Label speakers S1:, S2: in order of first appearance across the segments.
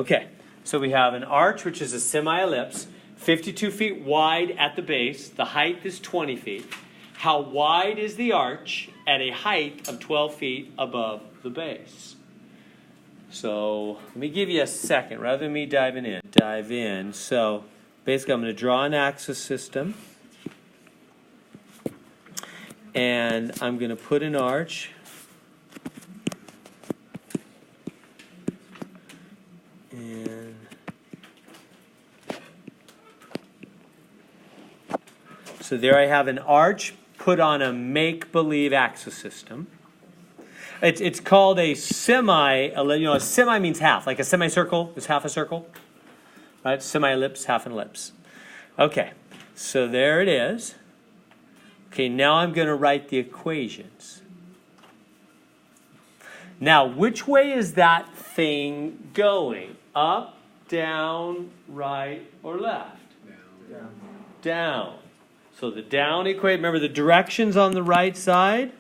S1: Okay, so we have an arch, which is a semi-ellipse, 52 feet wide at the base. The height is 20 feet. How wide is the arch at a height of 12 feet above the base? So let me give you a second, rather than me dive in. So basically I'm going to draw an axis system. And I'm going to put an arch. And so there I have an arch put on a make-believe axis system. It's called a semi, a semi means half. Like a semicircle is half a circle. Right? Semi-ellipse, half an ellipse. Okay, so there it is. Okay, now I'm going to write the equations. Now, which way is that thing going? Up, down, right, or left? Down. Down. So the down equation, remember the directions on the right side?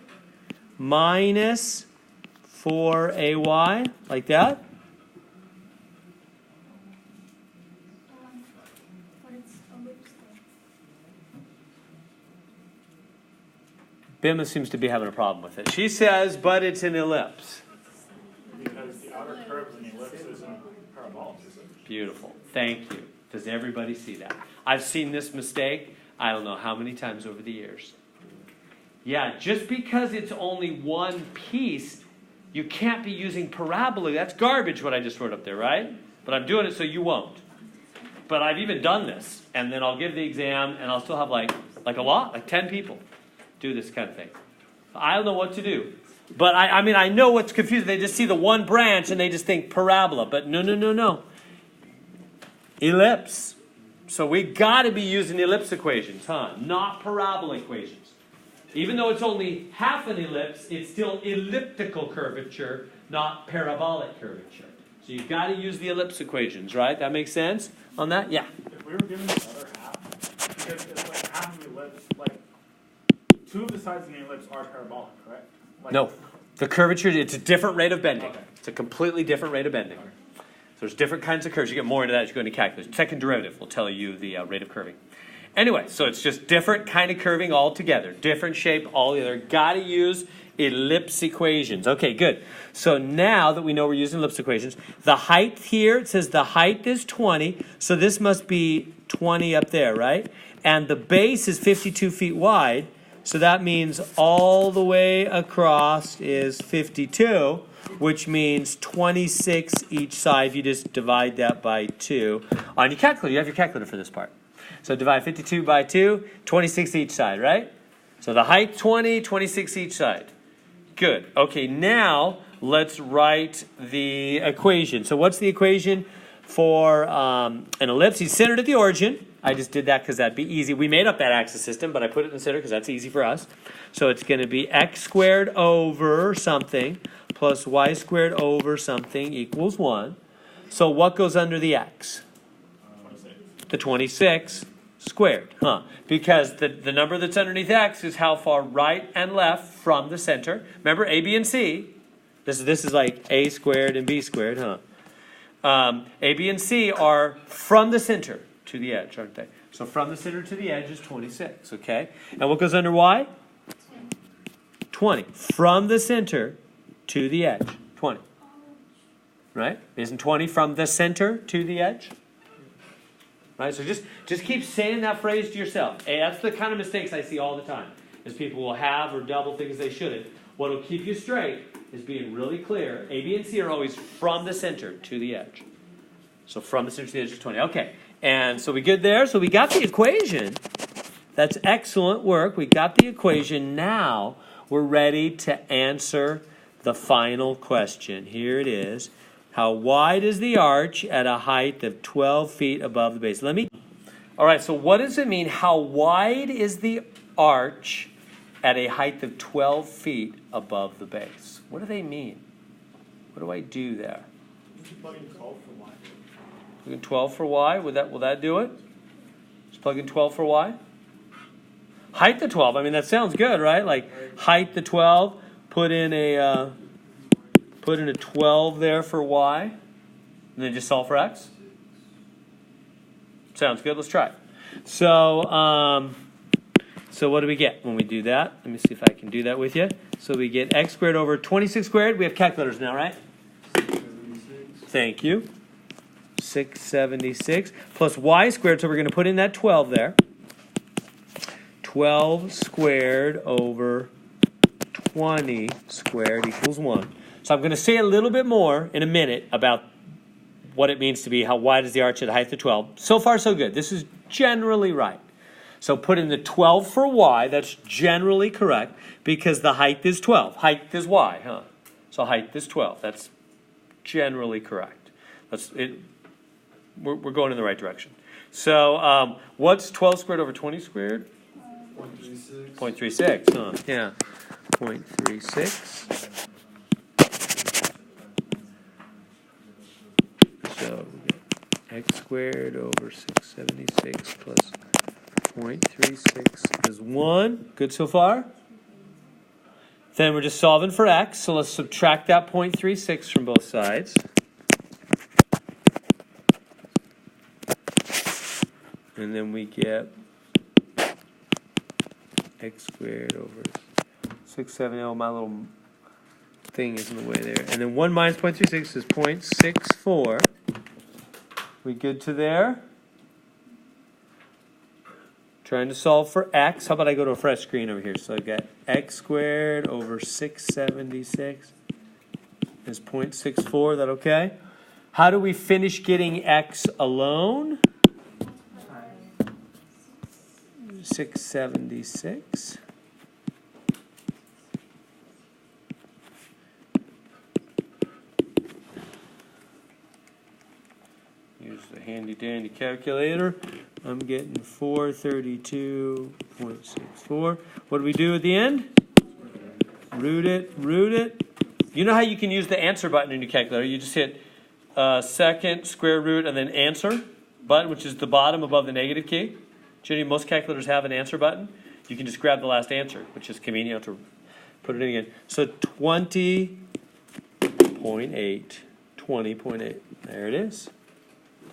S1: Minus 4ay, like that? Bima seems to be having a problem with it. She says, but it's an ellipse.
S2: Because the outer curve of an ellipse isn't parabolic, is it?
S1: Beautiful. Thank you. Does everybody see that? I've seen this mistake, I don't know how many times over the years. Yeah, just because it's only one piece, you can't be using parabola. That's garbage what I just wrote up there, right? But I'm doing it so you won't. But I've even done this, and then I'll give the exam, and I'll still have like a lot, like 10 people do this kind of thing. I don't know what to do. But I mean, I know what's confusing. They just see the one branch and they just think parabola. But no. Ellipse. So we got to be using ellipse equations, huh? Not parabola equations. Even though it's only half an ellipse, it's still elliptical curvature, not parabolic curvature. So you've got to use the ellipse equations, right? That makes sense on that? Yeah.
S2: If we were given the other half, because it's like half of the ellipse, like two of the sides of the ellipse are parabolic, correct? Like,
S1: No. The curvature, it's a different rate of bending.
S2: Okay.
S1: It's a completely different rate of bending.
S2: Okay.
S1: So there's different kinds of curves. You get more into that as you go into calculus. Second derivative will tell you the rate of curving. Anyway, so it's just different kind of curving altogether. Different shape altogether. Got to use ellipse equations. Okay, good. So now that we know we're using ellipse equations, the height here, it says the height is 20. So this must be 20 up there, right? And the base is 52 feet wide. So that means all the way across is 52, which means 26 each side. You just divide that by 2. On your calculator, you have your calculator for this part. So divide 52 by 2, 26 each side, right? So the height 20, 26 each side. Good. Okay, now let's write the equation. So what's the equation for an ellipse? He's centered at the origin. I just did that because that'd be easy. We made up that axis system, but I put it in the center because that's easy for us. So it's going to be x squared over something plus y squared over something equals 1. So what goes under the x?
S2: 26.
S1: The 26 squared, huh? Because the number that's underneath x is how far right and left from the center. Remember, a, b, and c. This is like a squared and b squared, huh? A, b, and c are from the center to the edge, aren't they? So from the center to the edge is 26, okay? And what goes under y? 20. From the center to the edge, 20. Right? Isn't 20 from the center to the edge? Right? So just keep saying that phrase to yourself. Hey, that's the kind of mistakes I see all the time, is people will have or double things they shouldn't. What will keep you straight is being really clear. A, B, and C are always from the center to the edge. So from the center to the edge is 20. Okay. And so we good there? So we got the equation. That's excellent work. We got the equation. Now we're ready to answer the final question. Here it is. How wide is the arch at a height of 12 feet above the base? All right, so what does it mean? How wide is the arch at a height of 12 feet above the base? What do they mean? What do I do there?
S2: Plug in 12 for y.
S1: Plug in 12 for y. Will that do it? Just plug in 12 for y. Height to 12. I mean, that sounds good, right? Like height to 12. Put in a 12 there for y. And then just solve for x? Sounds good. Let's try it. So, so what do we get when we do that? Let me see if I can do that with you. So we get x squared over 26 squared. We have calculators now, right?
S3: 676.
S1: Thank you. 676 plus y squared. So we're going to put in that 12 there. 12 squared over 20 squared equals 1. So I'm going to say a little bit more in a minute about what it means to be how wide is the arch at a height of 12. So far, so good. This is generally right. So put in the 12 for y. That's generally correct because the height is 12. Height is y, huh? So height is 12. That's generally correct. We're going in the right direction. So what's 12 squared over 20 squared?
S3: 0.36.
S1: 0.36, huh? Yeah. 0.36. So we get x squared over 676 plus 0.36 is 1. Good so far? Then we're just solving for x, so let's subtract that 0.36 from both sides. And then we get x squared over 670. Oh, my little thing is in the way there. And then 1 minus 0.36 is 0.64. We good to there? Trying to solve for x. How about I go to a fresh screen over here? So I've got x squared over 676 is 0.64. Is that okay? How do we finish getting x alone? 676. Use the handy dandy calculator. I'm getting 432.64. What do we do at the end? Root it, root it. You know how you can use the answer button in your calculator? You just hit second square root and then answer button, which is the bottom above the negative key. Generally, most calculators have an answer button. You can just grab the last answer, which is convenient to put it in again. So 20.8. 20.8. There it is.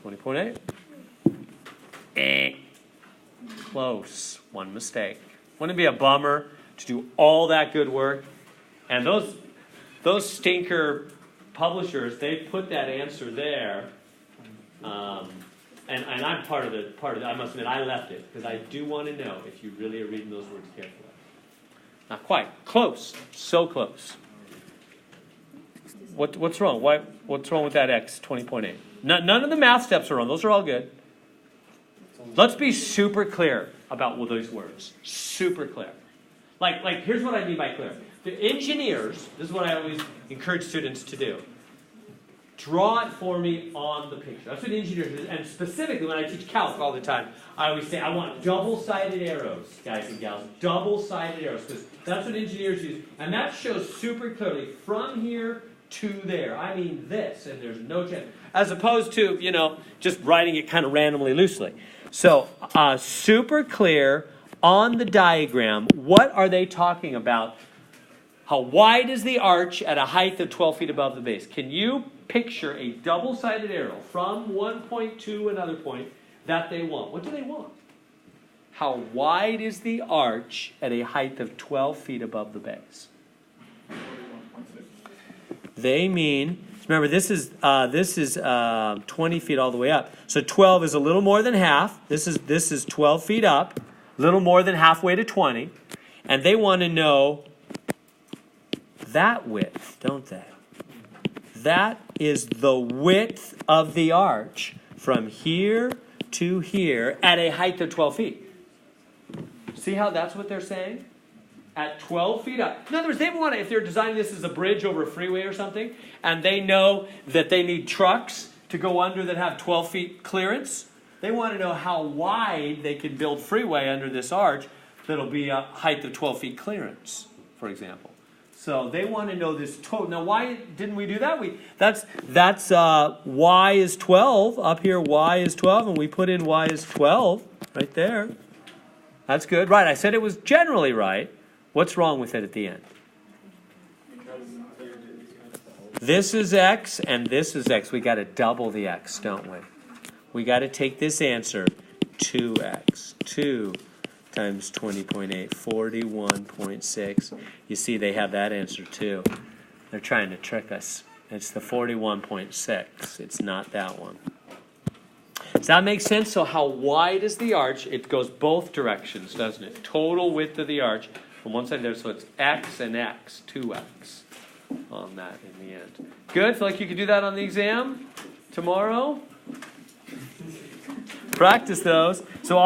S1: 20.8. Close. One mistake. Wouldn't it be a bummer to do all that good work? And those stinker publishers, they put that answer there. And I'm part of it. I must admit, I left it because I do want to know if you really are reading those words carefully. Not quite. Close. So close. What's wrong? What's wrong with that x 20.8? None of the math steps are wrong. Those are all good. Let's be super clear about those words. Super clear. Like here's what I mean by clear. The engineers, this is what I always encourage students to do. Draw it for me on the picture. That's what engineers do. And specifically when I teach calc all the time, I always say I want double-sided arrows, guys and gals. Double-sided arrows. Because that's what engineers use. And that shows super clearly from here to there. I mean this, and there's no chance. As opposed to, just writing it kind of randomly, loosely. So, super clear on the diagram. What are they talking about? How wide is the arch at a height of 12 feet above the base? Can you picture a double-sided arrow from one point to another point that they want? What do they want? How wide is the arch at a height of 12 feet above the base? They mean, remember this is 20 feet all the way up. So 12 is a little more than half. This is 12 feet up, a little more than halfway to 20. And they want to know that width, don't they? That is the width of the arch from here to here at a height of 12 feet. See how that's what they're saying? At 12 feet up. In other words, they want to, if they're designing this as a bridge over a freeway or something, and they know that they need trucks to go under that have 12 feet clearance, they want to know how wide they can build freeway under this arch that'll be a height of 12 feet clearance, for example. So they want to know this total. Now, why didn't we do that? That's y is 12. Up here, y is 12, and we put in y is 12 right there. That's good. Right, I said it was generally right. What's wrong with it at the end? This is x, and this is x. We got to double the x, don't we? We got to take this answer, 2x. 2 times 20.8, 41.6. You see, they have that answer too. They're trying to trick us. It's the 41.6. It's not that one. Does that make sense? So how wide is the arch? It goes both directions, doesn't it? Total width of the arch from one side there. So it's x and x, 2x on that in the end. Good? Feel like you could do that on the exam tomorrow? Practice those. So